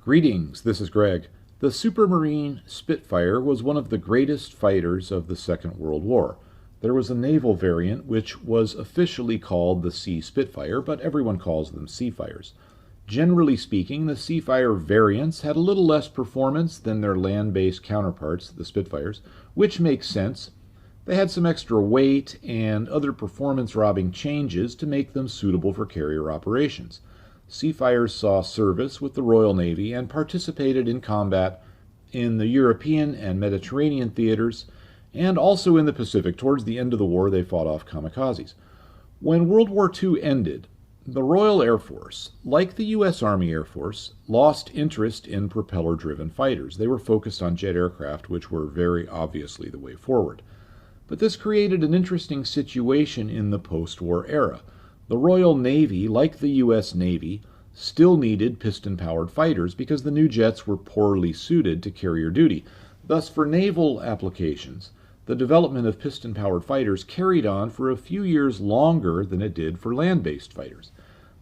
Greetings, this is Greg. The Supermarine Spitfire was one of the greatest fighters of the Second World War. There was a naval variant which was officially called the Sea Spitfire, but everyone calls them Seafires. Generally speaking, the Seafire variants had a little less performance than their land-based counterparts, the Spitfires, which makes sense. They had some extra weight and other performance-robbing changes to make them suitable for carrier operations. Seafires saw service with the Royal Navy and participated in combat in the European and Mediterranean theaters, and also in the Pacific. Towards the end of the war, they fought off kamikazes. When World War II ended, the Royal Air Force, like the U.S. Army Air Force, lost interest in propeller-driven fighters. They were focused on jet aircraft, which were very obviously the way forward. But this created an interesting situation in the post-war era. The Royal Navy, like the U.S. Navy, still needed piston-powered fighters because the new jets were poorly suited to carrier duty. Thus, for naval applications, the development of piston-powered fighters carried on for a few years longer than it did for land-based fighters.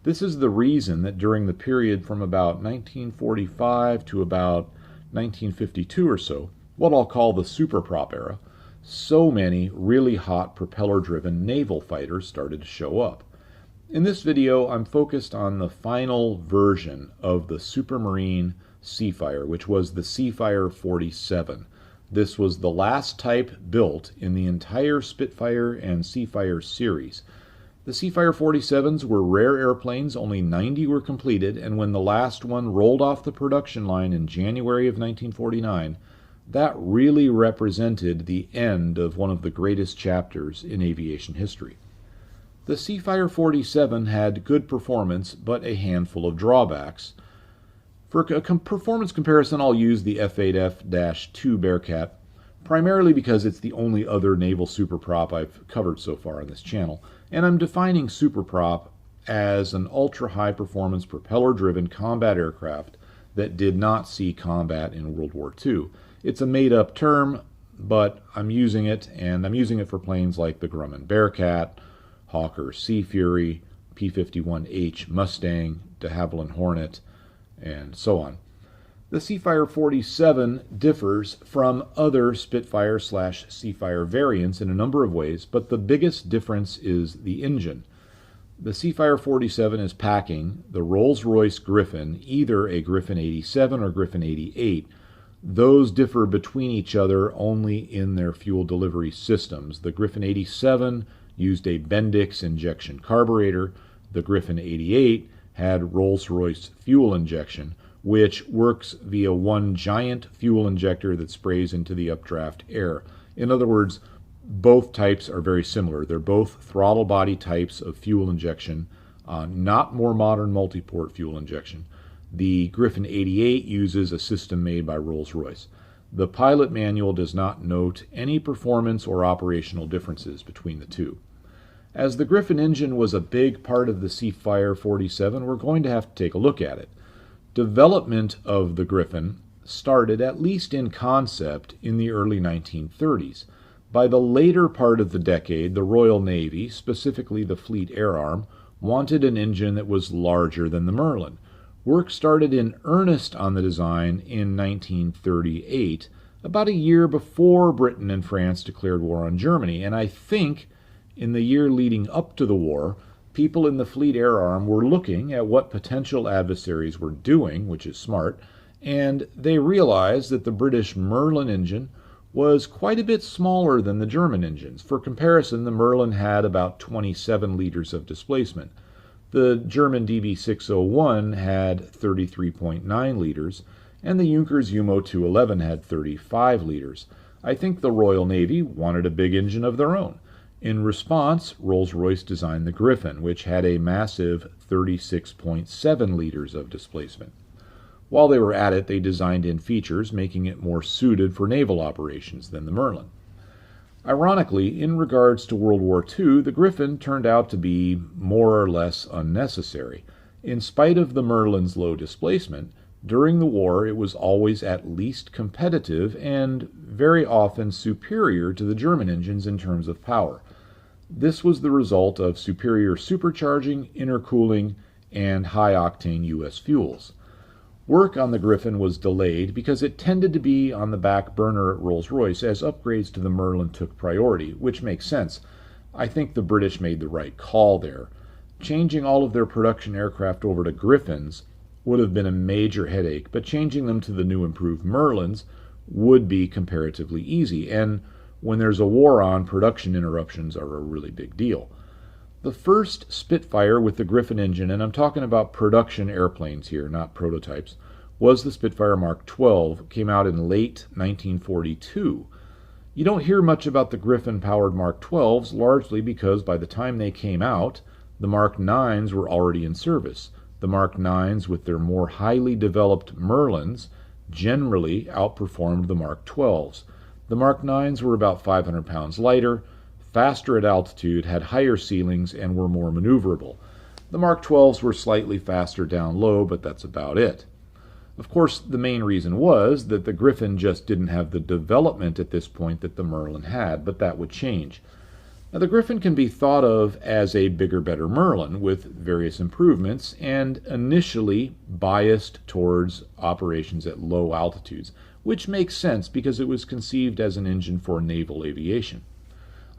This is the reason that during the period from about 1945 to about 1952 or so, what I'll call the Superprop era, so many really hot propeller-driven naval fighters started to show up. In this video, I'm focused on the final version of the Supermarine Seafire, which was the Seafire 47. This was the last type built in the entire Spitfire and Seafire series. The Seafire 47s were rare airplanes, only 90 were completed, and when the last one rolled off the production line in January of 1949, that really represented the end of one of the greatest chapters in aviation history. The Seafire 47 had good performance, but a handful of drawbacks. For a performance comparison, I'll use the F8F-2 Bearcat, primarily because it's the only other naval superprop I've covered so far on this channel, and I'm defining superprop as an ultra-high performance propeller-driven combat aircraft that did not see combat in World War II. It's a made-up term, but I'm using it, and I'm using it for planes like the Grumman Bearcat, Hawker Sea Fury, P-51H Mustang, de Havilland Hornet, and so on. The Seafire 47 differs from other Spitfire/Seafire variants in a number of ways, but the biggest difference is the engine. The Seafire 47 is packing the Rolls Royce Griffon, either a Griffon 87 or Griffon 88. Those differ between each other only in their fuel delivery systems. The Griffon 87 used a Bendix injection carburetor. The Griffon 88 had Rolls Royce fuel injection, which works via one giant fuel injector that sprays into the updraft air. In other words, both types are very similar. They're both throttle body types of fuel injection, not more modern multi-port fuel injection. The Griffon 88 uses a system made by Rolls Royce. The pilot manual does not note any performance or operational differences between the two. As the Griffon engine was a big part of the Seafire 47, we're going to have to take a look at it. Development of the Griffon started, at least in concept, in the early 1930s. By the later part of the decade, the Royal Navy, specifically the Fleet Air Arm, wanted an engine that was larger than the Merlin. Work started in earnest on the design in 1938, about a year before Britain and France declared war on Germany, and I think in the year leading up to the war, people in the Fleet Air Arm were looking at what potential adversaries were doing, which is smart, and they realized that the British Merlin engine was quite a bit smaller than the German engines. For comparison, the Merlin had about 27 liters of displacement. The German DB601 had 33.9 liters, and the Junkers Jumo 211 had 35 liters. I think the Royal Navy wanted a big engine of their own. In response, Rolls-Royce designed the Griffon, which had a massive 36.7 liters of displacement. While they were at it, they designed in features making it more suited for naval operations than the Merlin. Ironically, in regards to World War II, the Griffon turned out to be more or less unnecessary. In spite of the Merlin's low displacement, during the war it was always at least competitive and very often superior to the German engines in terms of power. This was the result of superior supercharging, intercooling, and high-octane U.S. fuels. Work on the Griffon was delayed because it tended to be on the back burner at Rolls-Royce as upgrades to the Merlin took priority, which makes sense. I think the British made the right call there. Changing all of their production aircraft over to Griffons would have been a major headache, but changing them to the new improved Merlins would be comparatively easy, and when there's a war on, production interruptions are a really big deal. The first Spitfire with the Griffon engine, and I'm talking about production airplanes here, not prototypes, was the Spitfire Mark 12, came out in late 1942. You don't hear much about the Griffon-powered Mark 12s, largely because by the time they came out, the Mark 9s were already in service. The Mark 9s, with their more highly developed Merlins, generally outperformed the Mark 12s. The Mark 9s were about 500 pounds lighter, faster at altitude, had higher ceilings, and were more maneuverable. The Mark 12s were slightly faster down low, but that's about it. Of course, the main reason was that the Griffon just didn't have the development at this point that the Merlin had, but that would change. Now, the Griffon can be thought of as a bigger, better Merlin with various improvements and initially biased towards operations at low altitudes, which makes sense because it was conceived as an engine for naval aviation.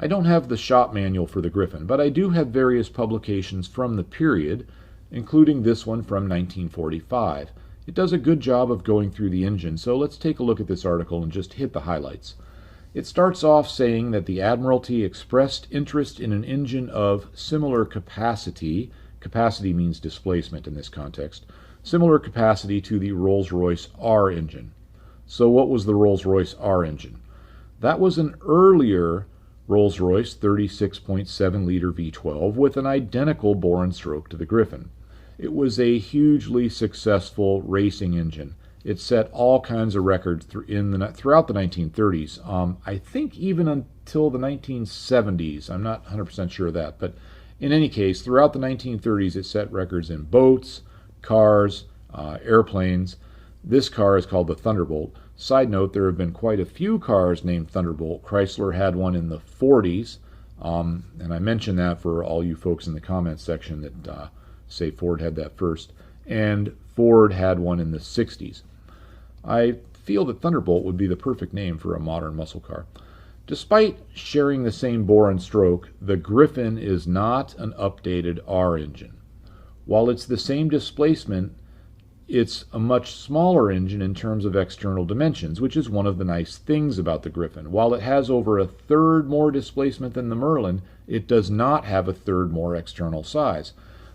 I don't have the shop manual for the Griffon, but I do have various publications from the period, including this one from 1945. It does a good job of going through the engine, so let's take a look at this article and just hit the highlights. It starts off saying that the Admiralty expressed interest in an engine of similar capacity. Capacity means displacement in this context. Similar capacity to the Rolls Royce R engine. So what was the Rolls Royce R engine? That was an earlier Rolls Royce 36.7 liter V12 with an identical bore and stroke to the Griffon. It was a hugely successful racing engine. It set all kinds of records throughout the 1930s. I think even until the 1970s. I'm not 100% sure of that. But in any case, throughout the 1930s, it set records in boats, cars, airplanes. This car is called the Thunderbolt. Side note, there have been quite a few cars named Thunderbolt. Chrysler had one in the 40s. And I mention that for all you folks in the comments section that say Ford had that first. And Ford had one in the 60s. I feel that Thunderbolt would be the perfect name for a modern muscle car. Despite sharing the same bore and stroke, the Griffon is not an updated R engine. While it's the same displacement, it's a much smaller engine in terms of external dimensions, which is one of the nice things about the Griffon. While it has over a third more displacement than the Merlin, it does not have a third more external size.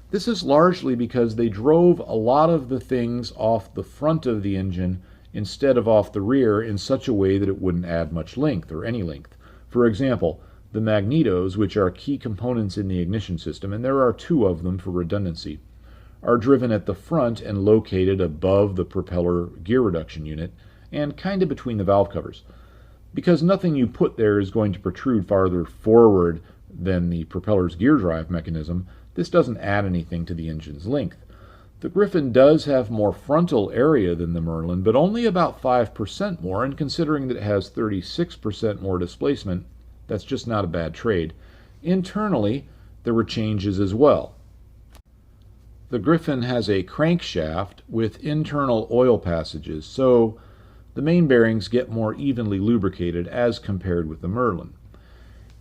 This is largely because they drove a lot of the things off the front of the engine instead of off the rear in such a way that it wouldn't add much length or any length. For example, the Magnetos, which are key components in the ignition system, and there are two of them for redundancy, are driven at the front and located above the propeller gear reduction unit and kind of between the valve covers. Because nothing you put there is going to protrude farther forward than the propeller's gear drive mechanism, this doesn't add anything to the engine's length. The Griffon does have more frontal area than the Merlin, but only about 5% more, and considering that it has 36% more displacement, that's just not a bad trade. Internally, there were changes as well. The Griffon has a crankshaft with internal oil passages, so the main bearings get more evenly lubricated as compared with the Merlin.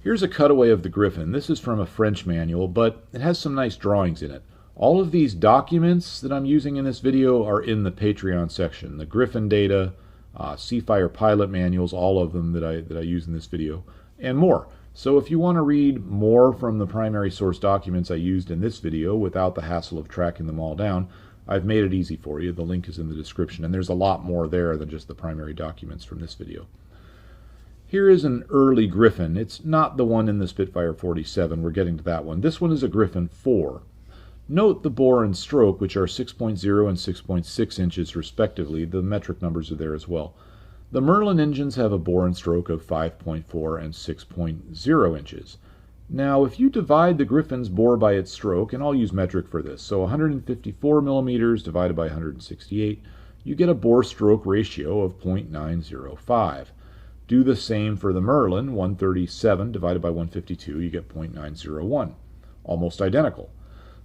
Here's a cutaway of the Griffon. This is from a French manual, but it has some nice drawings in it. All of these documents that I'm using in this video are in the Patreon section. The Griffon data, Seafire pilot manuals, all of them that I use in this video, and more. So if you want to read more from the primary source documents I used in this video without the hassle of tracking them all down, I've made it easy for you. The link is in the description, and there's a lot more there than just the primary documents from this video. Here is an early Griffon. It's not the one in the Spitfire 47. We're getting to that one. This one is a Griffon 4. Note the bore and stroke, which are 6.0 and 6.6 inches respectively. The metric numbers are there as well. The Merlin engines have a bore and stroke of 5.4 and 6.0 inches. Now, if you divide the Griffon's bore by its stroke, and I'll use metric for this, so 154 millimeters divided by 168, you get a bore-stroke ratio of 0.905. Do the same for the Merlin, 137 divided by 152, you get 0.901. Almost identical.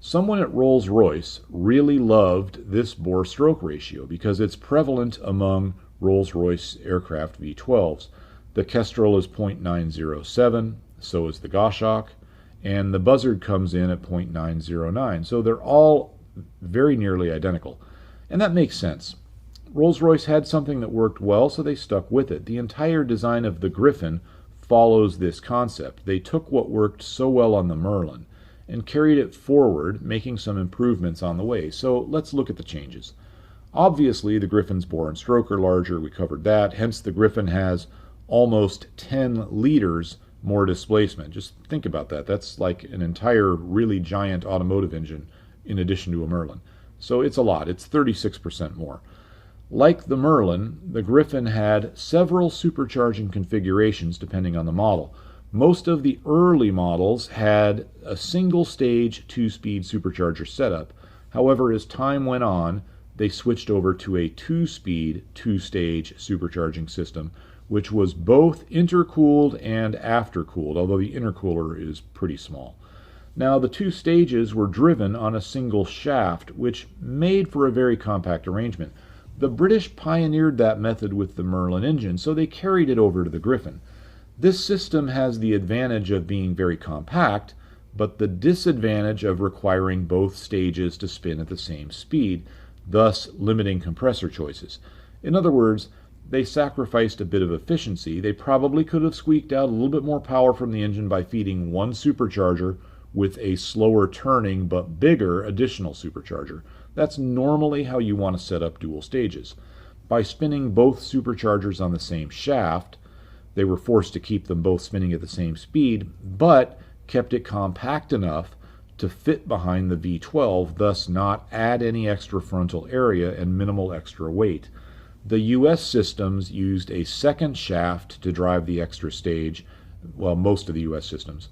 Someone at Rolls Royce really loved this bore-stroke ratio because it's prevalent among Rolls Royce aircraft V12s. The Kestrel is 0.907, so is the Goshawk, and the Buzzard comes in at 0.909. So they're all very nearly identical. And that makes sense. Rolls-Royce had something that worked well, so they stuck with it. The entire design of the Griffon follows this concept. They took what worked so well on the Merlin and carried it forward, making some improvements on the way. So let's look at the changes. Obviously, the Griffon's bore and stroke are larger. We covered that. Hence, the Griffon has almost 10 liters more displacement. Just think about that. That's like an entire really giant automotive engine in addition to a Merlin. So it's a lot. It's 36% more. Like the Merlin, the Griffon had several supercharging configurations depending on the model. Most of the early models had a single-stage 2-speed supercharger setup. However, as time went on, they switched over to a 2-speed, 2-stage supercharging system, which was both intercooled and aftercooled, although the intercooler is pretty small. Now, the 2 stages were driven on a single shaft, which made for a very compact arrangement. The British pioneered that method with the Merlin engine, so they carried it over to the Griffon. This system has the advantage of being very compact, but the disadvantage of requiring both stages to spin at the same speed, thus limiting compressor choices. In other words, they sacrificed a bit of efficiency. They probably could have squeaked out a little bit more power from the engine by feeding one supercharger with a slower turning but bigger additional supercharger. That's normally how you want to set up dual stages. By spinning both superchargers on the same shaft, they were forced to keep them both spinning at the same speed, but kept it compact enough to fit behind the V12, thus not add any extra frontal area and minimal extra weight. The US systems used a second shaft to drive the extra stage, well, most of the US systems.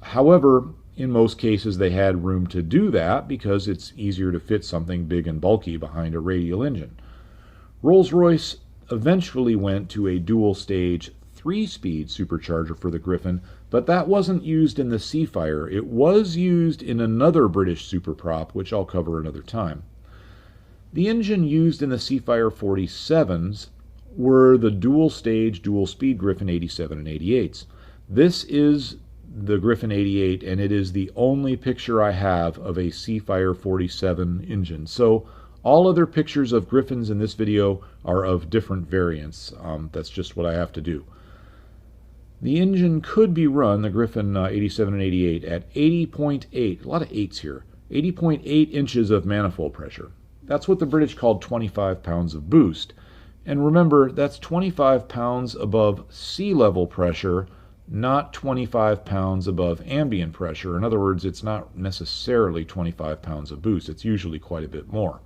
However, in most cases they had room to do that because it's easier to fit something big and bulky behind a radial engine. Rolls-Royce eventually went to a dual-stage 3-speed supercharger for the Griffon, but that wasn't used in the Seafire. It was used in another British Superprop, which I'll cover another time. The engine used in the Seafire 47s were the dual-stage, dual-speed Griffon 87 and 88s. This is the Griffon 88, and it is the only picture I have of a Seafire 47 engine. So all other pictures of Griffons in this video are of different variants. That's just what I have to do. The engine could be run, the Griffon 87 and 88, at 80.8, a lot of 8s here, 80.8 inches of manifold pressure. That's what the British called 25 pounds of boost. And remember, that's 25 pounds above sea level pressure, not 25 pounds above ambient pressure. In other words, it's not necessarily 25 pounds of boost. It's usually quite a bit more.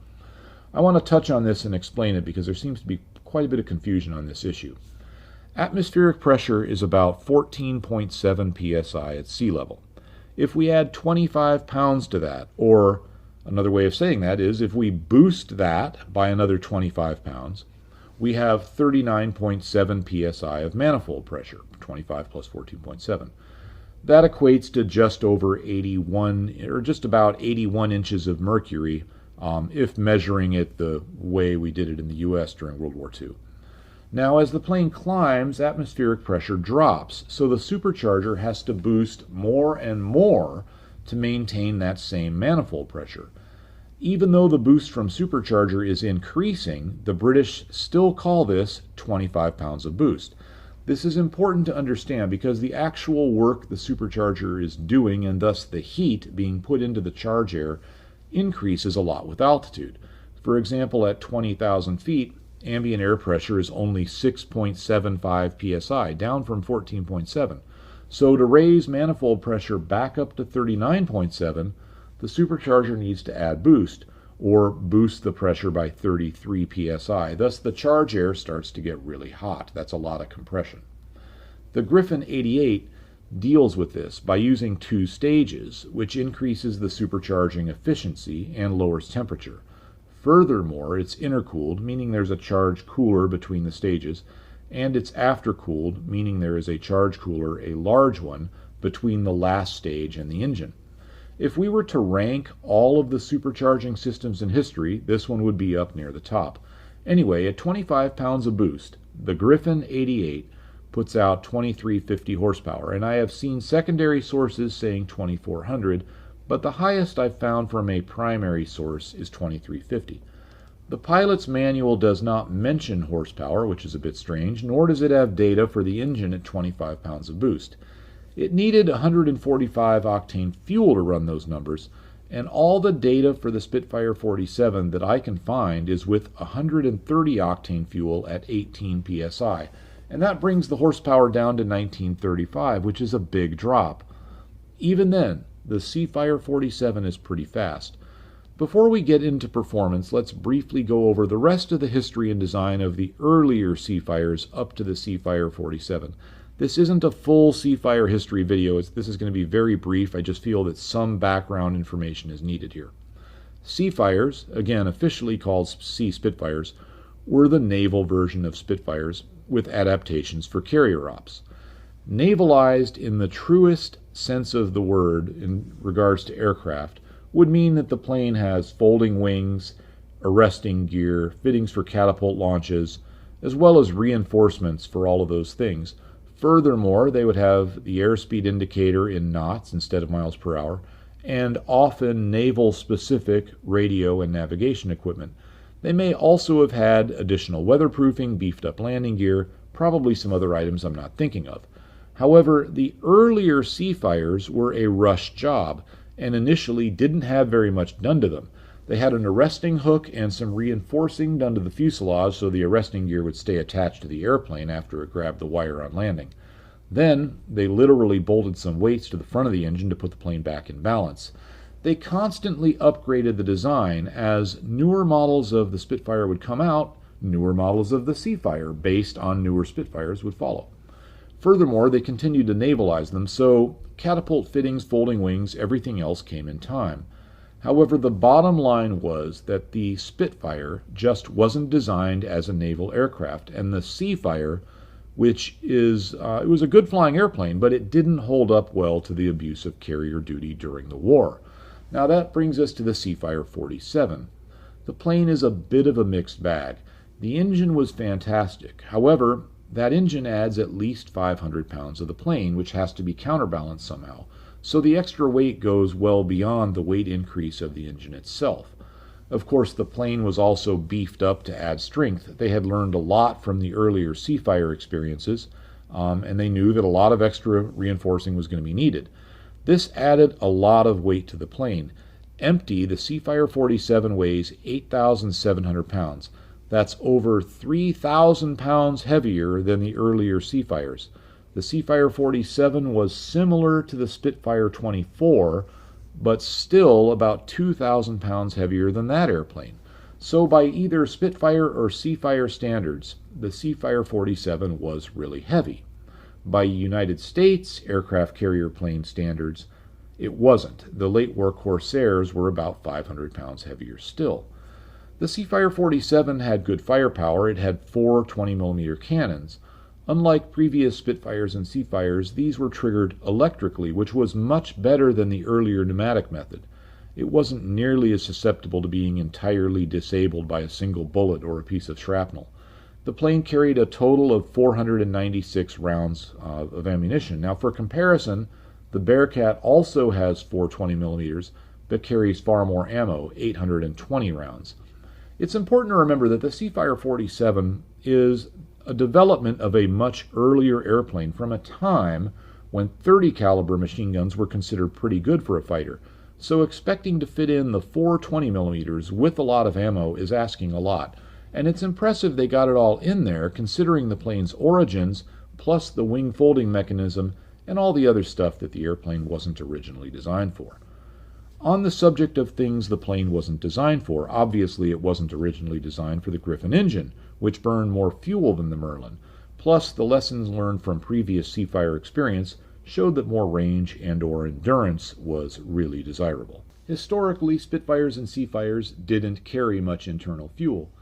I want to touch on this and explain it because there seems to be quite a bit of confusion on this issue. Atmospheric pressure is about 14.7 psi at sea level. If we add 25 pounds to that, or another way of saying that is if we boost that by another 25 pounds, we have 39.7 psi of manifold pressure, 25 plus 14.7. That equates to just over 81, or just about 81 inches of mercury, if measuring it the way we did it in the US during World War II. Now, as the plane climbs, atmospheric pressure drops, so the supercharger has to boost more and more to maintain that same manifold pressure. Even though the boost from supercharger is increasing, the British still call this 25 pounds of boost. This is important to understand because the actual work the supercharger is doing, and thus the heat being put into the charge air, increases a lot with altitude. For example, at 20,000 feet, ambient air pressure is only 6.75 psi, down from 14.7. So to raise manifold pressure back up to 39.7, the supercharger needs to add boost, or boost the pressure by 33 psi. Thus the charge air starts to get really hot. That's a lot of compression. The Griffon 88 deals with this by using 2 stages, which increases the supercharging efficiency and lowers temperature. Furthermore, it's intercooled, meaning there's a charge cooler between the stages, and it's aftercooled, meaning there is a charge cooler, a large one, between the last stage and the engine. If we were to rank all of the supercharging systems in history, this one would be up near the top. Anyway, at 25 pounds of boost, the Griffon 88 puts out 2350 horsepower, and I have seen secondary sources saying 2400, but the highest I've found from a primary source is 2350. The pilot's manual does not mention horsepower, which is a bit strange, nor does it have data for the engine at 25 pounds of boost. It needed 145 octane fuel to run those numbers, and all the data for the Spitfire 47 that I can find is with 130 octane fuel at 18 psi, and that brings the horsepower down to 1935, which is a big drop. Even then, the Seafire 47 is pretty fast. Before we get into performance, let's briefly go over the rest of the history and design of the earlier Seafires up to the Seafire 47. This isn't a full Seafire history video. This is going to be very brief. I just feel that some background information is needed here. Seafires, again officially called Sea Spitfires, were the naval version of Spitfires with adaptations for carrier ops. Navalized in the truest sense of the word in regards to aircraft would mean that the plane has folding wings, arresting gear, fittings for catapult launches, as well as reinforcements for all of those things. Furthermore, they would have the airspeed indicator in knots instead of miles per hour, and often naval-specific radio and navigation equipment. They may also have had additional weatherproofing, beefed-up landing gear, probably some other items I'm not thinking of. However, the earlier Seafires were a rush job, and initially didn't have very much done to them. They had an arresting hook and some reinforcing done to the fuselage so the arresting gear would stay attached to the airplane after it grabbed the wire on landing. Then, they literally bolted some weights to the front of the engine to put the plane back in balance. They constantly upgraded the design. As newer models of the Spitfire would come out, newer models of the Seafire based on newer Spitfires would follow. Furthermore, they continued to navalize them, so catapult fittings, folding wings, everything else came in time. However, the bottom line was that the Spitfire just wasn't designed as a naval aircraft, and the Seafire, which is, it was a good flying airplane, but it didn't hold up well to the abuse of carrier duty during the war. Now that brings us to the Seafire 47. The plane is a bit of a mixed bag. The engine was fantastic. However, that engine adds at least 500 pounds of the plane, which has to be counterbalanced somehow. So the extra weight goes well beyond the weight increase of the engine itself. Of course, the plane was also beefed up to add strength. They had learned a lot from the earlier Seafire experiences, and they knew that a lot of extra reinforcing was going to be needed. This added a lot of weight to the plane. Empty, the Seafire 47 weighs 8,700 pounds. That's over 3,000 pounds heavier than the earlier Seafires. The Seafire 47 was similar to the Spitfire 24, but still about 2,000 pounds heavier than that airplane. So by either Spitfire or Seafire standards, the Seafire 47 was really heavy. By United States aircraft carrier plane standards, it wasn't. The late war Corsairs were about 500 pounds heavier still. The Seafire 47 had good firepower. It had 4 20mm cannons. Unlike previous Spitfires and Seafires, these were triggered electrically, which was much better than the earlier pneumatic method. It wasn't nearly as susceptible to being entirely disabled by a single bullet or a piece of shrapnel. The plane carried a total of 496 rounds of ammunition. Now, for comparison, the Bearcat also has 4 20mm, but carries far more ammo, 820 rounds. It's important to remember that the Seafire 47 is a development of a much earlier airplane from a time when 30 caliber machine guns were considered pretty good for a fighter. So expecting to fit in the 4 20mm with a lot of ammo is asking a lot. And it's impressive they got it all in there considering the plane's origins, plus the wing folding mechanism and all the other stuff that the airplane wasn't originally designed for. On the subject of things the plane wasn't designed for, obviously it wasn't originally designed for the Griffon engine, which burned more fuel than the Merlin. Plus, the lessons learned from previous Seafire experience showed that more range and/or endurance was really desirable. Historically, Spitfires and Seafires didn't carry much internal fuel.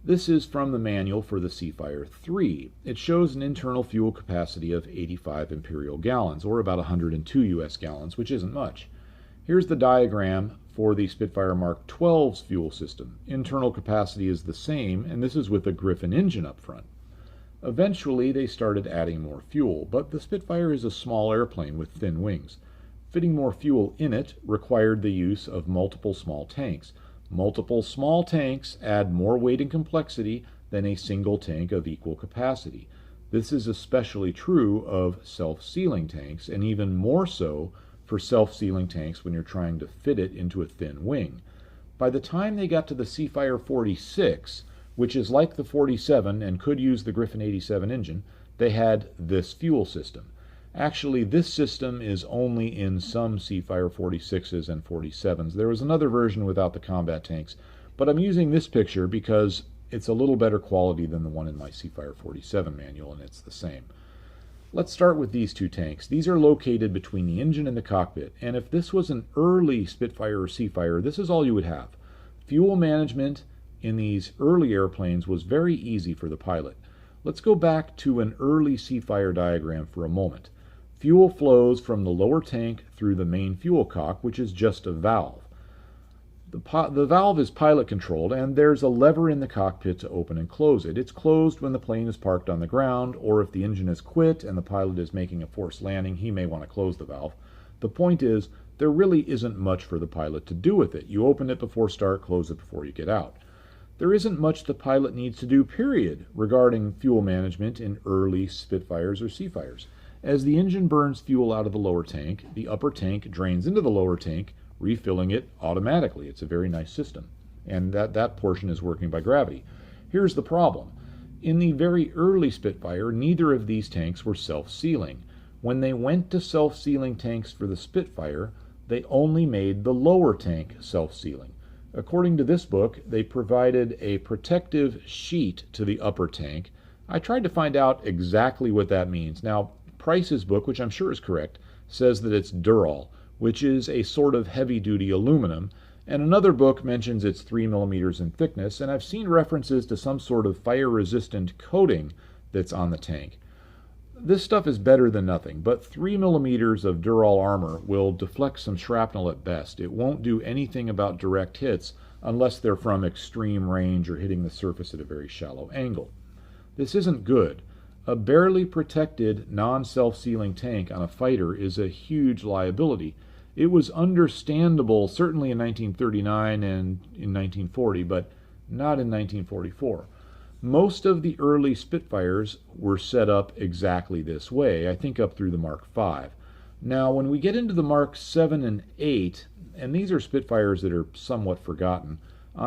This is from the manual for the Seafire III. It shows an internal fuel capacity of 85 imperial gallons, or about 102 US gallons, which isn't much. Here's the diagram for the Spitfire Mark 12's fuel system. Internal capacity is the same, and this is with a Griffon engine up front. Eventually, they started adding more fuel, but the Spitfire is a small airplane with thin wings. Fitting more fuel in it required the use of multiple small tanks. Multiple small tanks add more weight and complexity than a single tank of equal capacity. This is especially true of self-sealing tanks, and even more so for self-sealing tanks when you're trying to fit it into a thin wing. By the time they got to the Seafire 46, which is like the 47 and could use the Griffon 87 engine, they had this fuel system. Actually, this system is only in some Seafire 46s and 47s. There was another version without the combat tanks, but I'm using this picture because it's a little better quality than the one in my Seafire 47 manual, and it's the same. Let's start with these two tanks. These are located between the engine and the cockpit, and if this was an early Spitfire or Seafire, this is all you would have. Fuel management in these early airplanes was very easy for the pilot. Let's go back to an early Seafire diagram for a moment. Fuel flows from the lower tank through the main fuel cock, which is just a valve. The valve is pilot controlled, and there's a lever in the cockpit to open and close it. It's closed when the plane is parked on the ground, or if the engine has quit and the pilot is making a forced landing, he may want to close the valve. The point is, there really isn't much for the pilot to do with it. You open it before start, close it before you get out. There isn't much the pilot needs to do, period, regarding fuel management in early Spitfires or Seafires. As the engine burns fuel out of the lower tank, the upper tank drains into the lower tank, refilling it automatically. It's a very nice system, and that portion is working by gravity. Here's the problem. In the very early Spitfire, neither of these tanks were self-sealing. When they went to self-sealing tanks for the Spitfire, they only made the lower tank self-sealing. According to this book, they provided a protective sheet to the upper tank. I tried to find out exactly what that means. Now, Price's book, which I'm sure is correct, says that it's Dural, which is a sort of heavy-duty aluminum, and another book mentions it's 3 millimeters in thickness, and I've seen references to some sort of fire-resistant coating that's on the tank. This stuff is better than nothing, but 3 millimeters of Dural armor will deflect some shrapnel at best. It won't do anything about direct hits unless they're from extreme range or hitting the surface at a very shallow angle. This isn't good. A barely protected, non-self-sealing tank on a fighter is a huge liability. It was understandable certainly in 1939 and in 1940, but not in 1944. Most of the early Spitfires were set up exactly this way, I think up through the Mark V. Now, when we get into the Mark 7 and 8, and these are Spitfires that are somewhat forgotten,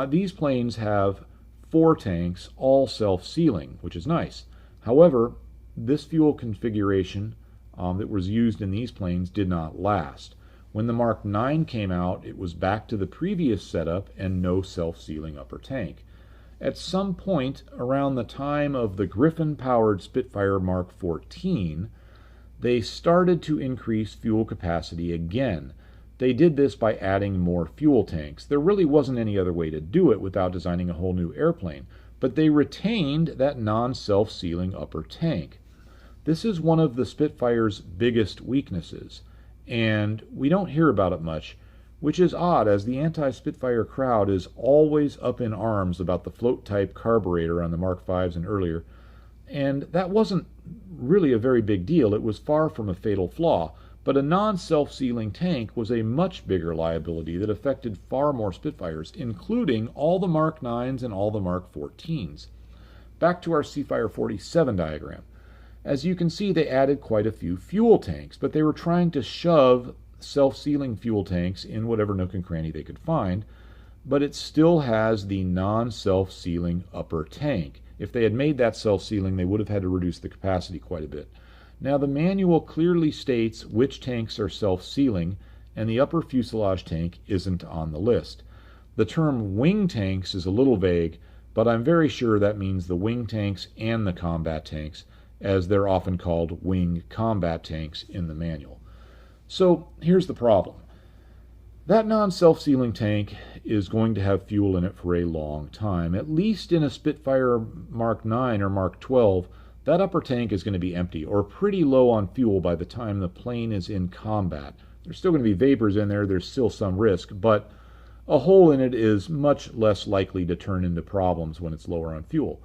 these planes have 4 tanks, all self-sealing, which is nice. However, this fuel configuration that was used in these planes did not last. When the Mark 9 came out, it was back to the previous setup and no self-sealing upper tank. At some point around the time of the Griffon-powered Spitfire Mark 14, they started to increase fuel capacity again. They did this by adding more fuel tanks. There really wasn't any other way to do it without designing a whole new airplane, but they retained that non-self-sealing upper tank. This is one of the Spitfire's biggest weaknesses, and we don't hear about it much, which is odd, as the anti-Spitfire crowd is always up in arms about the float-type carburetor on the Mark V's and earlier, and that wasn't really a very big deal. It was far from a fatal flaw, but a non-self-sealing tank was a much bigger liability that affected far more Spitfires, including all the Mark 9s and all the Mark 14s. Back to our Seafire 47 diagram. As you can see, they added quite a few fuel tanks, but they were trying to shove self-sealing fuel tanks in whatever nook and cranny they could find, but it still has the non-self-sealing upper tank. If they had made that self-sealing, they would have had to reduce the capacity quite a bit. Now, the manual clearly states which tanks are self-sealing, and the upper fuselage tank isn't on the list. The term wing tanks is a little vague, but I'm very sure that means the wing tanks and the combat tanks, as they're often called wing combat tanks in the manual. So here's the problem. That non-self-sealing tank is going to have fuel in it for a long time. At least in a Spitfire Mark 9 or Mark 12, that upper tank is going to be empty or pretty low on fuel by the time the plane is in combat. There's still going to be vapors in there, there's still some risk, but a hole in it is much less likely to turn into problems when it's lower on fuel.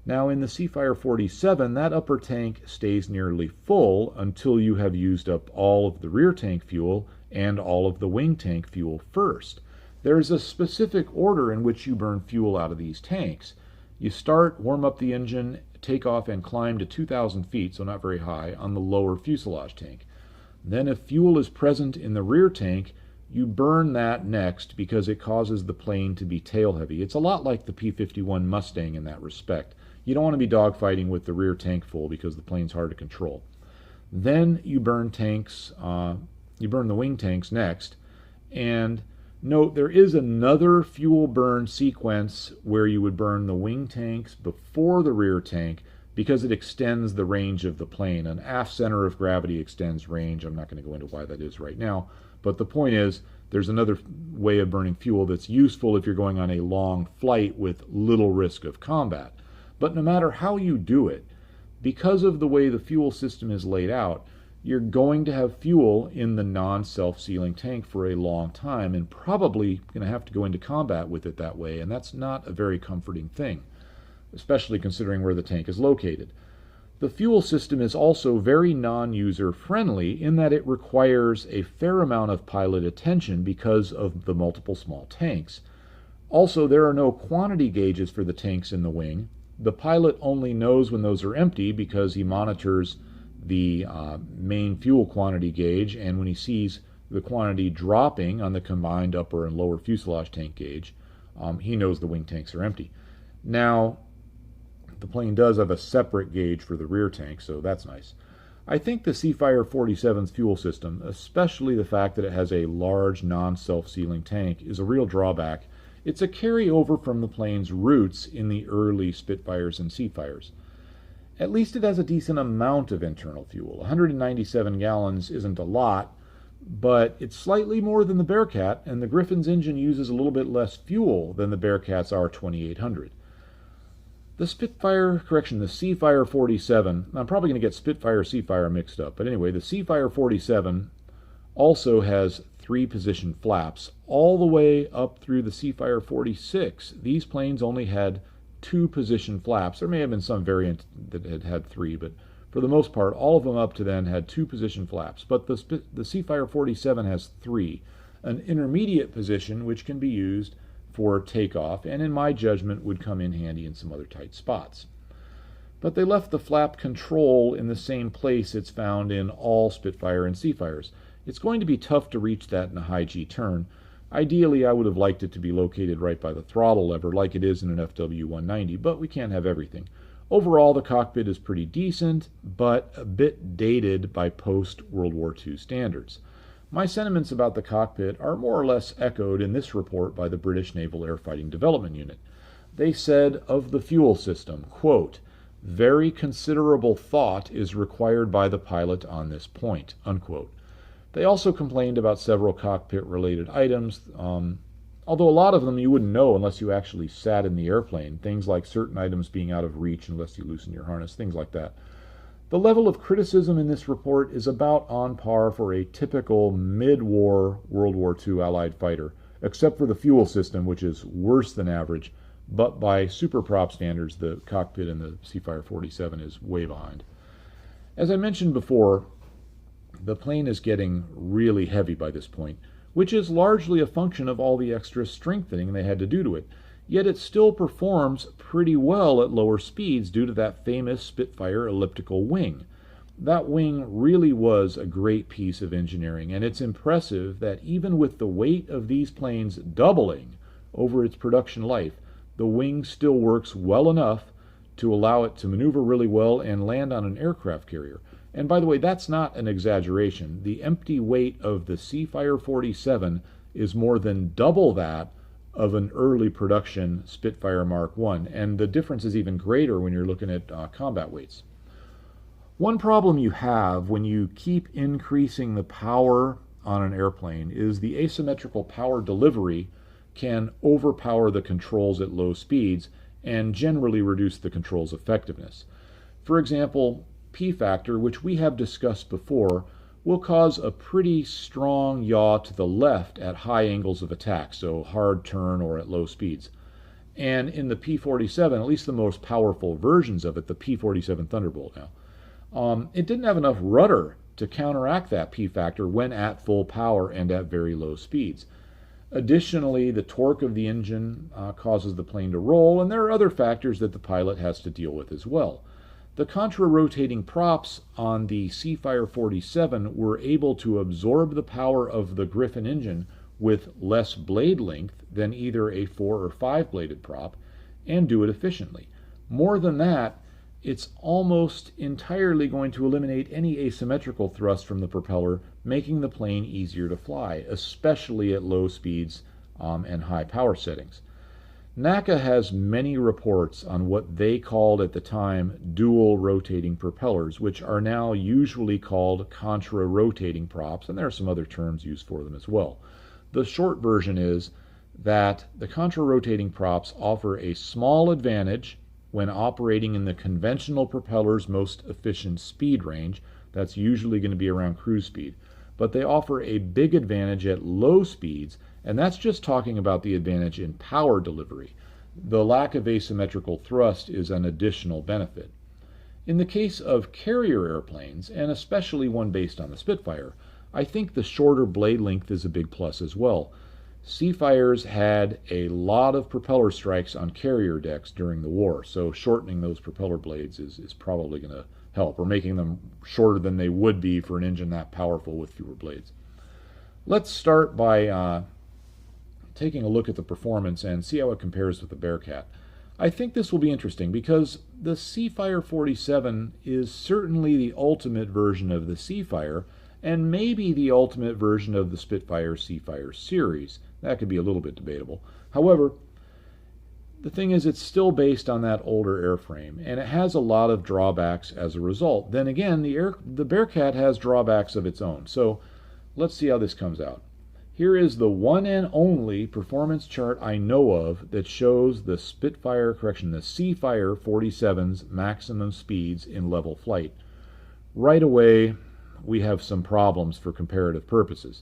Now in the Seafire 47, that upper tank stays nearly full until you have used up all of the rear tank fuel and all of the wing tank fuel first. There's a specific order in which you burn fuel out of these tanks. You start, warm up the engine, take off and climb to 2,000 feet, so not very high, on the lower fuselage tank. Then if fuel is present in the rear tank, you burn that next because it causes the plane to be tail heavy. It's a lot like the P-51 Mustang in that respect. You don't want to be dogfighting with the rear tank full because the plane's hard to control. Then you burn you burn the wing tanks next. And note, there is another fuel burn sequence where you would burn the wing tanks before the rear tank because it extends the range of the plane. An aft center of gravity extends range. I'm not going to go into why that is right now. But the point is, there's another way of burning fuel that's useful if you're going on a long flight with little risk of combat. But no matter how you do it, because of the way the fuel system is laid out, you're going to have fuel in the non-self-sealing tank for a long time and probably going to have to go into combat with it that way, and that's not a very comforting thing, especially considering where the tank is located. The fuel system is also very non-user friendly in that it requires a fair amount of pilot attention because of the multiple small tanks. Also, there are no quantity gauges for the tanks in the wing. The pilot only knows when those are empty because he monitors the main fuel quantity gauge, and when he sees the quantity dropping on the combined upper and lower fuselage tank gauge, he knows the wing tanks are empty. Now, the plane does have a separate gauge for the rear tank, so that's nice. I think the Seafire 47's fuel system, especially the fact that it has a large non-self-sealing tank, is a real drawback. It's a carryover from the plane's roots in the early Spitfires and Seafires. At least it has a decent amount of internal fuel. 197 gallons isn't a lot, but it's slightly more than the Bearcat, and the Griffon's engine uses a little bit less fuel than the Bearcat's R2800. The Seafire 47, I'm probably going to get Spitfire Seafire mixed up, but anyway, the Seafire 47 also has 3-position flaps all the way up through the Seafire 46. These planes only had 2-position flaps. There may have been some variant that had 3, but for the most part, all of them up to then had 2-position flaps. But the Seafire 47 has 3. An intermediate position, which can be used for takeoff, and in my judgment would come in handy in some other tight spots. But they left the flap control in the same place it's found in all Spitfire and Seafires. It's going to be tough to reach that in a high G turn. Ideally, I would have liked it to be located right by the throttle lever like it is in an FW190, but we can't have everything. Overall, the cockpit is pretty decent, but a bit dated by post-World War II standards. My sentiments about the cockpit are more or less echoed in this report by the British Naval Air Fighting Development Unit. They said of the fuel system, quote, "Very considerable thought is required by the pilot on this point," unquote. They also complained about several cockpit-related items, although a lot of them you wouldn't know unless you actually sat in the airplane, things like certain items being out of reach unless you loosen your harness, things like that. The level of criticism in this report is about on par for a typical mid-war World War II Allied fighter, except for the fuel system, which is worse than average, but by Superprop standards, the cockpit in the Seafire 47 is way behind. As I mentioned before, the plane is getting really heavy by this point, which is largely a function of all the extra strengthening they had to do to it. Yet it still performs pretty well at lower speeds due to that famous Spitfire elliptical wing. That wing really was a great piece of engineering, and it's impressive that even with the weight of these planes doubling over its production life, the wing still works well enough to allow it to maneuver really well and land on an aircraft carrier. And by the way, that's not an exaggeration. The empty weight of the Seafire 47 is more than double that of an early production Spitfire Mark I, and the difference is even greater when you're looking at combat weights. One problem you have when you keep increasing the power on an airplane is the asymmetrical power delivery can overpower the controls at low speeds and generally reduce the control's effectiveness. For example, P factor, which we have discussed before, will cause a pretty strong yaw to the left at high angles of attack, so hard turn or at low speeds. And in the P-47, at least the most powerful versions of it, the P-47 Thunderbolt now, it didn't have enough rudder to counteract that P-factor when at full power and at very low speeds. Additionally, the torque of the engine causes the plane to roll, and there are other factors that the pilot has to deal with as well. The contra-rotating props on the Seafire 47 were able to absorb the power of the Griffon engine with less blade length than either a 4 or 5 bladed prop, and do it efficiently. More than that, it's almost entirely going to eliminate any asymmetrical thrust from the propeller, making the plane easier to fly, especially at low speeds and high power settings. NACA has many reports on what they called at the time dual rotating propellers, which are now usually called contra-rotating props, and there are some other terms used for them as well. The short version is that the contra-rotating props offer a small advantage when operating in the conventional propeller's most efficient speed range. That's usually going to be around cruise speed. But they offer a big advantage at low speeds, and that's just talking about the advantage in power delivery. The lack of asymmetrical thrust is an additional benefit. In the case of carrier airplanes, and especially one based on the Spitfire, I think the shorter blade length is a big plus as well. Seafires had a lot of propeller strikes on carrier decks during the war, so shortening those propeller blades is probably going to help, or making them shorter than they would be for an engine that powerful with fewer blades. Let's start by taking a look at the performance and see how it compares with the Bearcat. I think this will be interesting because the Seafire 47 is certainly the ultimate version of the Seafire, and maybe the ultimate version of the Spitfire Seafire series. That could be a little bit debatable. However, the thing is, it's still based on that older airframe, and it has a lot of drawbacks as a result. Then again, the Bearcat has drawbacks of its own. So let's see how this comes out. Here is the one and only performance chart I know of that shows the Seafire 47's maximum speeds in level flight. Right away, we have some problems for comparative purposes.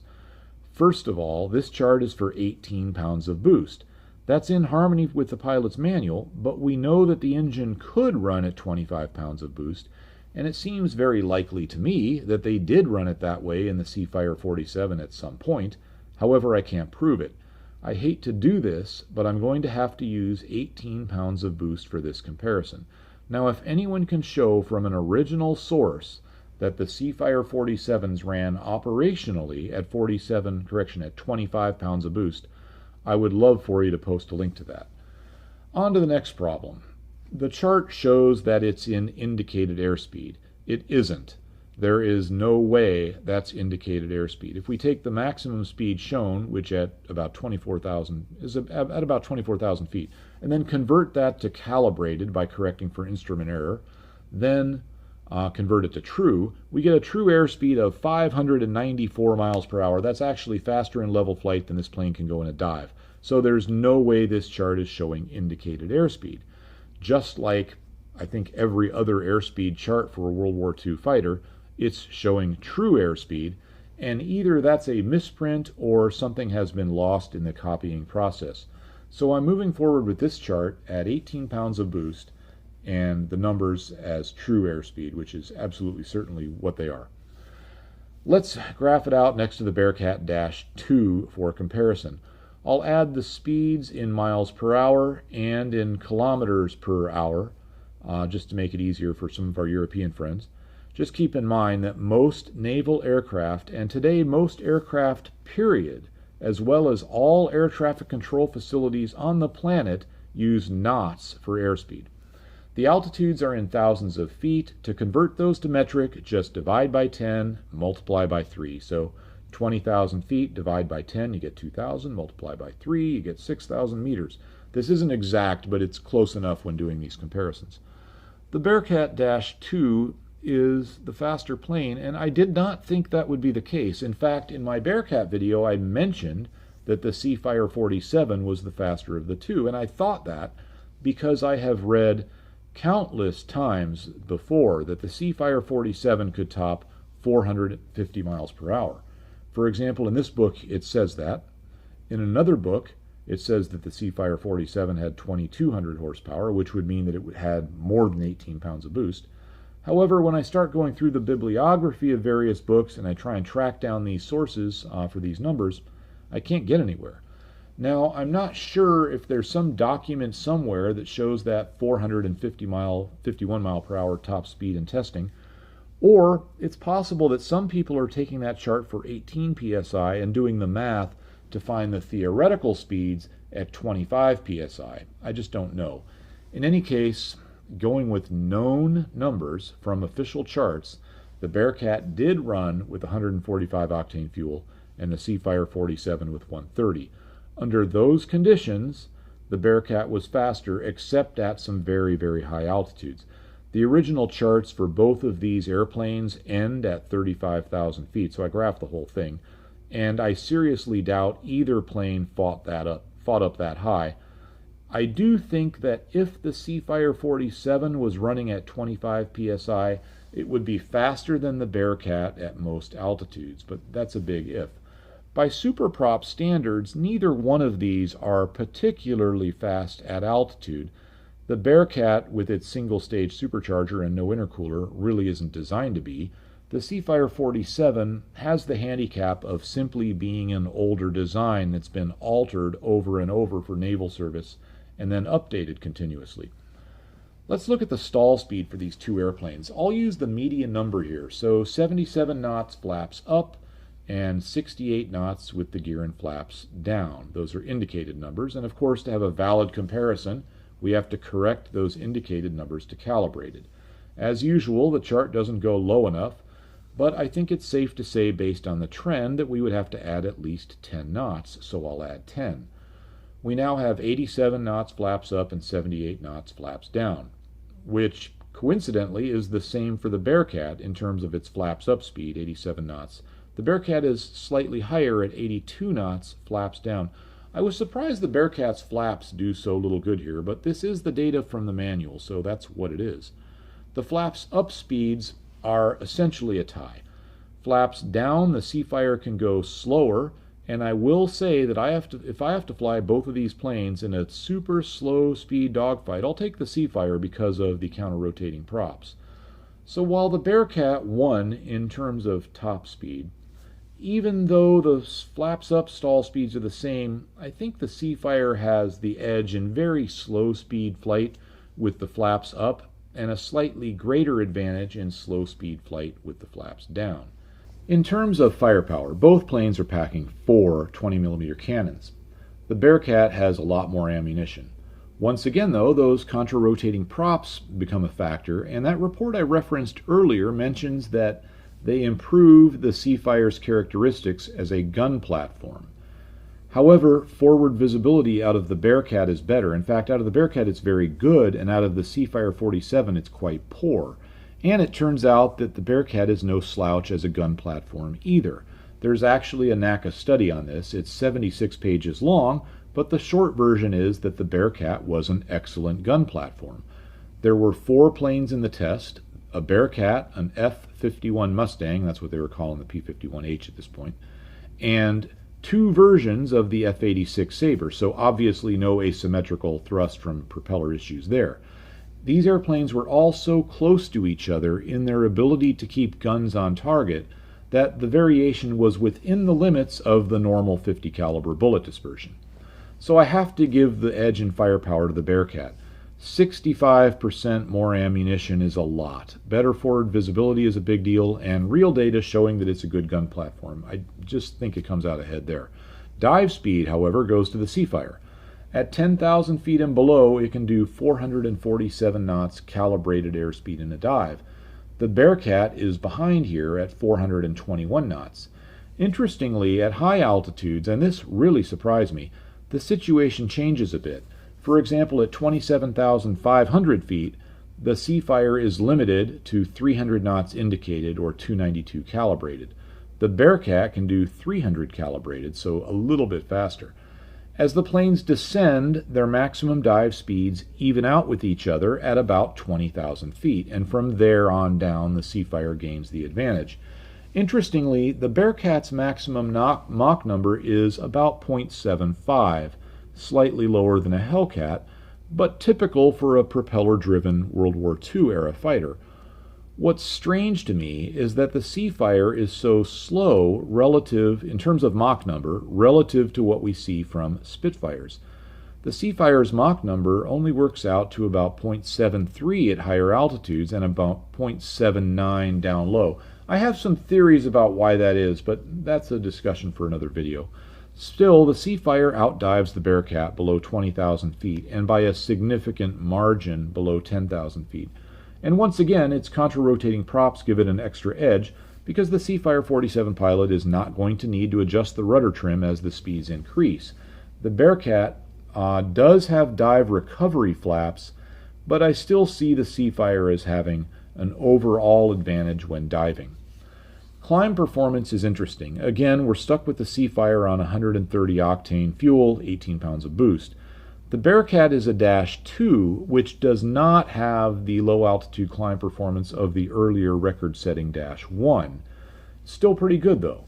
First of all, this chart is for 18 pounds of boost. That's in harmony with the pilot's manual, but we know that the engine could run at 25 pounds of boost, and it seems very likely to me that they did run it that way in the Seafire 47 at some point. However, I can't prove it. I hate to do this, but I'm going to have to use 18 pounds of boost for this comparison. Now, if anyone can show from an original source that the Seafire 47s ran operationally at 25 pounds of boost, I would love for you to post a link to that. On to the next problem. The chart shows that it's in indicated airspeed. It isn't. There is no way that's indicated airspeed. If we take the maximum speed shown, which at about 24,000 is at about 24,000 feet, and then convert that to calibrated by correcting for instrument error, then convert it to true, we get a true airspeed of 594 miles per hour. That's actually faster in level flight than this plane can go in a dive. So there's no way this chart is showing indicated airspeed. Just like I think every other airspeed chart for a World War II fighter, it's showing true airspeed, and either that's a misprint or something has been lost in the copying process. So I'm moving forward with this chart at 18 pounds of boost and the numbers as true airspeed, which is absolutely certainly what they are. Let's graph it out next to the Bearcat-2 for comparison. I'll add the speeds in miles per hour and in kilometers per hour, just to make it easier for some of our European friends. Just keep in mind that most naval aircraft, and today most aircraft period, as well as all air traffic control facilities on the planet, use knots for airspeed. The altitudes are in thousands of feet. To convert those to metric, just divide by 10, multiply by 3. So 20,000 feet, divide by 10, you get 2,000, multiply by 3, you get 6,000 meters. This isn't exact, but it's close enough when doing these comparisons. The Bearcat-2 is the faster plane, and I did not think that would be the case. In fact, in my Bearcat video, I mentioned that the Seafire 47 was the faster of the two, and I thought that because I have read countless times before that the Seafire 47 could top 450 miles per hour. For example, in this book, it says that. In another book, it says that the Seafire 47 had 2,200 horsepower, which would mean that it had more than 18 pounds of boost. However, when I start going through the bibliography of various books and I try and track down these sources for these numbers, I can't get anywhere. Now, I'm not sure if there's some document somewhere that shows that 51 mile per hour top speed in testing, or it's possible that some people are taking that chart for 18 psi and doing the math to find the theoretical speeds at 25 psi. I just don't know. In any case, going with known numbers from official charts, the Bearcat did run with 145 octane fuel and the Seafire 47 with 130. Under those conditions, the Bearcat was faster, except at some very, very high altitudes. The original charts for both of these airplanes end at 35,000 feet, so I graphed the whole thing, and I seriously doubt either plane fought up that high. I do think that if the Seafire 47 was running at 25 psi, it would be faster than the Bearcat at most altitudes, but that's a big if. By Superprop standards, neither one of these are particularly fast at altitude. The Bearcat, with its single-stage supercharger and no intercooler, really isn't designed to be. The Seafire 47 has the handicap of simply being an older design that's been altered over and over for naval service and then updated continuously. Let's look at the stall speed for these two airplanes. I'll use the median number here, so 77 knots flaps up and 68 knots with the gear and flaps down. Those are indicated numbers, and of course, to have a valid comparison, we have to correct those indicated numbers to calibrated. As usual, the chart doesn't go low enough, but I think it's safe to say, based on the trend, that we would have to add at least 10 knots, so I'll add 10. We now have 87 knots flaps up and 78 knots flaps down, which coincidentally is the same for the Bearcat in terms of its flaps up speed, 87 knots. The Bearcat is slightly higher at 82 knots flaps down. I was surprised the Bearcat's flaps do so little good here, but this is the data from the manual, so that's what it is. The flaps up speeds are essentially a tie. Flaps down, the Seafire can go slower, and I will say that if I have to fly both of these planes in a super slow speed dogfight, I'll take the Seafire because of the counter-rotating props. So while the Bearcat won in terms of top speed, even though the flaps up stall speeds are the same, I think the Seafire has the edge in very slow speed flight with the flaps up, and a slightly greater advantage in slow speed flight with the flaps down. In terms of firepower, both planes are packing 4 20mm cannons. The Bearcat has a lot more ammunition. Once again, though, those contra-rotating props become a factor, and that report I referenced earlier mentions that they improve the Seafire's characteristics as a gun platform. However, forward visibility out of the Bearcat is better. In fact, out of the Bearcat it's very good, and out of the Seafire 47 it's quite poor. And it turns out that the Bearcat is no slouch as a gun platform either. There's actually a NACA study on this. It's 76 pages long, but the short version is that the Bearcat was an excellent gun platform. There were 4 planes in the test: a Bearcat, an F-51 Mustang, that's what they were calling the P-51H at this point, and 2 versions of the F-86 Sabre, so obviously no asymmetrical thrust from propeller issues there. These airplanes were all so close to each other in their ability to keep guns on target that the variation was within the limits of the normal 50 caliber bullet dispersion. So I have to give the edge in firepower to the Bearcat. 65% more ammunition is a lot. Better forward visibility is a big deal, and real data showing that it's a good gun platform. I just think it comes out ahead there. Dive speed, however, goes to the Seafire. At 10,000 feet and below, it can do 447 knots calibrated airspeed in a dive. The Bearcat is behind here at 421 knots. Interestingly, at high altitudes, and this really surprised me, the situation changes a bit. For example, at 27,500 feet, the Seafire is limited to 300 knots indicated or 292 calibrated. The Bearcat can do 300 calibrated, so a little bit faster. As the planes descend, their maximum dive speeds even out with each other at about 20,000 feet, and from there on down, the Seafire gains the advantage. Interestingly, the Bearcat's maximum Mach number is about 0.75, slightly lower than a Hellcat, but typical for a propeller-driven World War II era fighter. What's strange to me is that the Seafire is so slow relative, in terms of Mach number, relative to what we see from Spitfires. The Seafire's Mach number only works out to about 0.73 at higher altitudes and about 0.79 down low. I have some theories about why that is, but that's a discussion for another video. Still, the Seafire outdives the Bearcat below 20,000 feet and by a significant margin below 10,000 feet. And once again, its contra-rotating props give it an extra edge because the Seafire 47 pilot is not going to need to adjust the rudder trim as the speeds increase. The Bearcat does have dive recovery flaps, but I still see the Seafire as having an overall advantage when diving. Climb performance is interesting. Again, we're stuck with the Seafire on 130 octane fuel, 18 pounds of boost. The Bearcat is a Dash 2, which does not have the low altitude climb performance of the earlier record-setting Dash 1. Still pretty good though.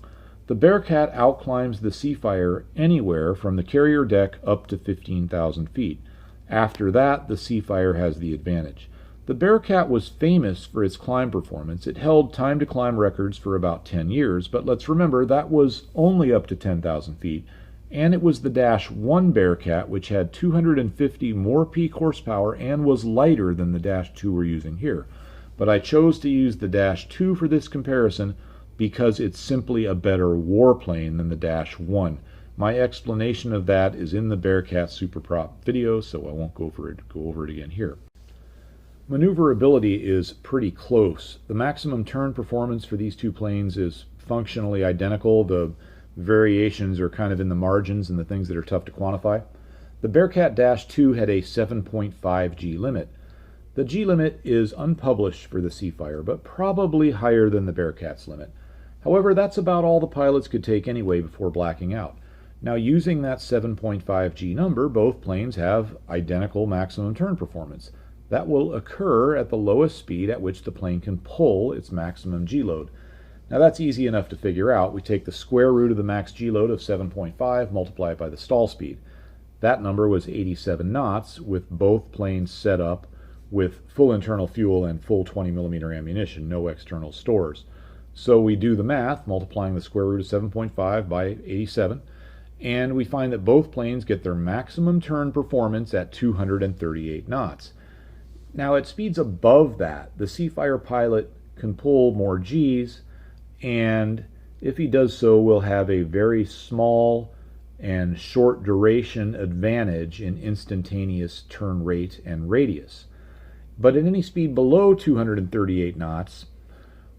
The Bearcat outclimbs the Seafire anywhere from the carrier deck up to 15,000 feet. After that, the Seafire has the advantage. The Bearcat was famous for its climb performance. It held time to climb records for about 10 years, but let's remember that was only up to 10,000 feet, and it was the Dash 1 Bearcat which had 250 more peak horsepower and was lighter than the Dash 2 we're using here. But I chose to use the Dash 2 for this comparison because it's simply a better warplane than the Dash 1. My explanation of that is in the Bearcat Superprop video, so I won't go over it again here. Maneuverability is pretty close. The maximum turn performance for these two planes is functionally identical. The variations are kind of in the margins and the things that are tough to quantify. The Bearcat Dash 2 had a 7.5 G limit. The G limit is unpublished for the Seafire, but probably higher than the Bearcat's limit. However, that's about all the pilots could take anyway before blacking out. Now, using that 7.5 G number, both planes have identical maximum turn performance. That will occur at the lowest speed at which the plane can pull its maximum G load. Now that's easy enough to figure out. We take the square root of the max G load of 7.5, multiply it by the stall speed. That number was 87 knots with both planes set up with full internal fuel and full 20mm ammunition, no external stores. So we do the math, multiplying the square root of 7.5 by 87, and we find that both planes get their maximum turn performance at 238 knots. Now at speeds above that, the Seafire pilot can pull more Gs, and if he does so, will have a very small and short duration advantage in instantaneous turn rate and radius. But at any speed below 238 knots,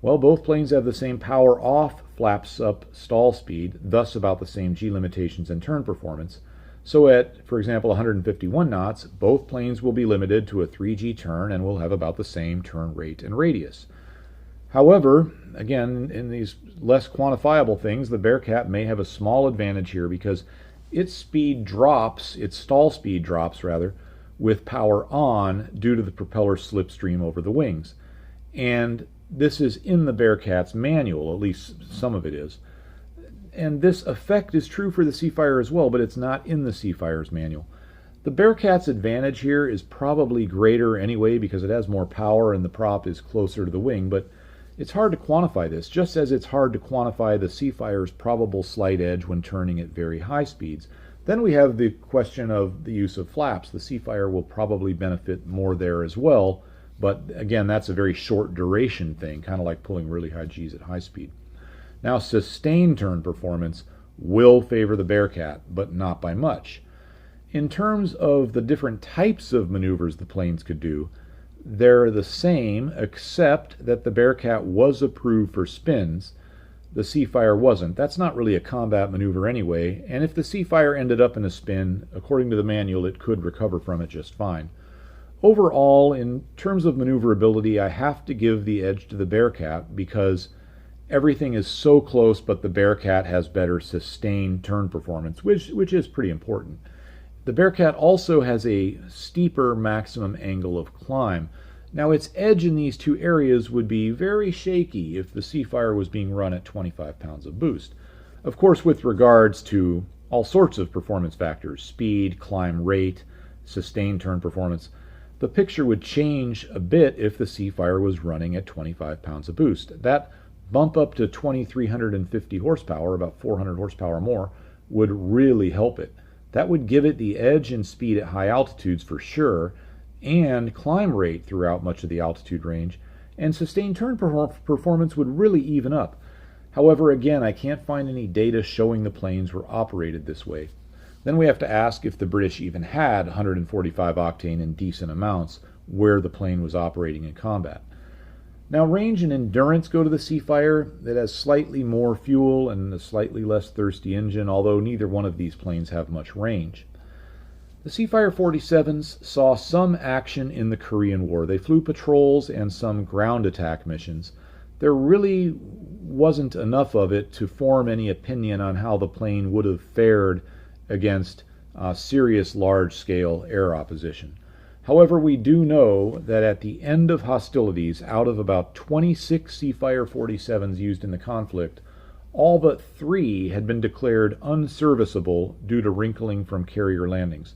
well, both planes have the same power off, flaps up stall speed, thus about the same G limitations and turn performance. So at, for example, 151 knots, both planes will be limited to a 3G turn and will have about the same turn rate and radius. However, again, in these less quantifiable things, the Bearcat may have a small advantage here because its speed drops, its stall speed drops rather, with power on due to the propeller slipstream over the wings. And this is in the Bearcat's manual, at least some of it is. And this effect is true for the Seafire as well, but it's not in the Seafire's manual. The Bearcat's advantage here is probably greater anyway because it has more power and the prop is closer to the wing, but it's hard to quantify this, just as it's hard to quantify the Seafire's probable slight edge when turning at very high speeds. Then we have the question of the use of flaps. The Seafire will probably benefit more there as well, but again, that's a very short duration thing, kind of like pulling really high Gs at high speed. Now, sustained turn performance will favor the Bearcat, but not by much. In terms of the different types of maneuvers the planes could do, they're the same, except that the Bearcat was approved for spins. The Seafire wasn't. That's not really a combat maneuver anyway, and if the Seafire ended up in a spin, according to the manual, it could recover from it just fine. Overall, in terms of maneuverability, I have to give the edge to the Bearcat because everything is so close, but the Bearcat has better sustained turn performance, which is pretty important. The Bearcat also has a steeper maximum angle of climb. Now, its edge in these two areas would be very shaky if the Seafire was being run at 25 pounds of boost. Of course, with regards to all sorts of performance factors, speed, climb rate, sustained turn performance, the picture would change a bit if the Seafire was running at 25 pounds of boost. That bump up to 2,350 horsepower, about 400 horsepower more, would really help it. That would give it the edge in speed at high altitudes for sure, and climb rate throughout much of the altitude range, and sustained turn performance would really even up. However, again, I can't find any data showing the planes were operated this way. Then we have to ask if the British even had 145 octane in decent amounts where the plane was operating in combat. Now, range and endurance go to the Seafire. It has slightly more fuel and a slightly less thirsty engine, although neither one of these planes have much range. The Seafire 47s saw some action in the Korean War. They flew patrols and some ground attack missions. There really wasn't enough of it to form any opinion on how the plane would have fared against serious large-scale air opposition. However, we do know that at the end of hostilities, out of about 26 Seafire 47s used in the conflict, all but 3 had been declared unserviceable due to wrinkling from carrier landings.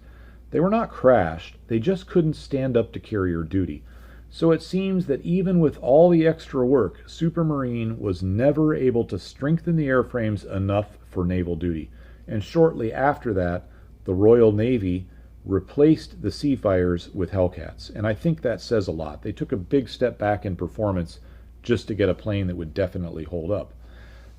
They were not crashed, they just couldn't stand up to carrier duty. So it seems that even with all the extra work, Supermarine was never able to strengthen the airframes enough for naval duty. And shortly after that, the Royal Navy replaced the Seafires with Hellcats. And I think that says a lot. They took a big step back in performance just to get a plane that would definitely hold up.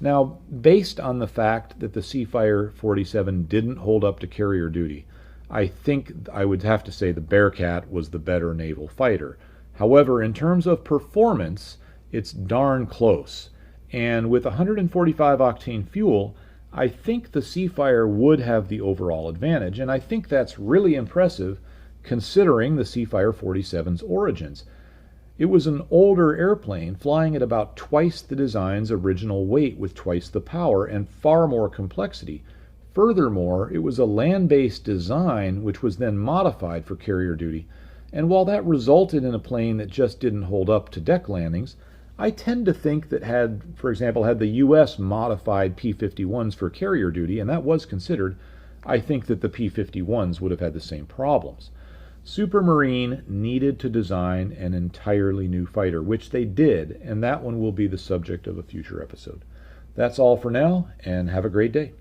Now, based on the fact that the Seafire 47 didn't hold up to carrier duty, I think I would have to say the Bearcat was the better naval fighter. However, in terms of performance, it's darn close. And with 145 octane fuel, I think the Seafire would have the overall advantage. And I think that's really impressive considering the Seafire 47's origins. It was an older airplane flying at about twice the design's original weight with twice the power and far more complexity. Furthermore, it was a land-based design which was then modified for carrier duty, and while that resulted in a plane that just didn't hold up to deck landings, I tend to think that had the U.S. modified P-51s for carrier duty, and that was considered, I think that the P-51s would have had the same problems. Supermarine needed to design an entirely new fighter, which they did, and that one will be the subject of a future episode. That's all for now, and have a great day.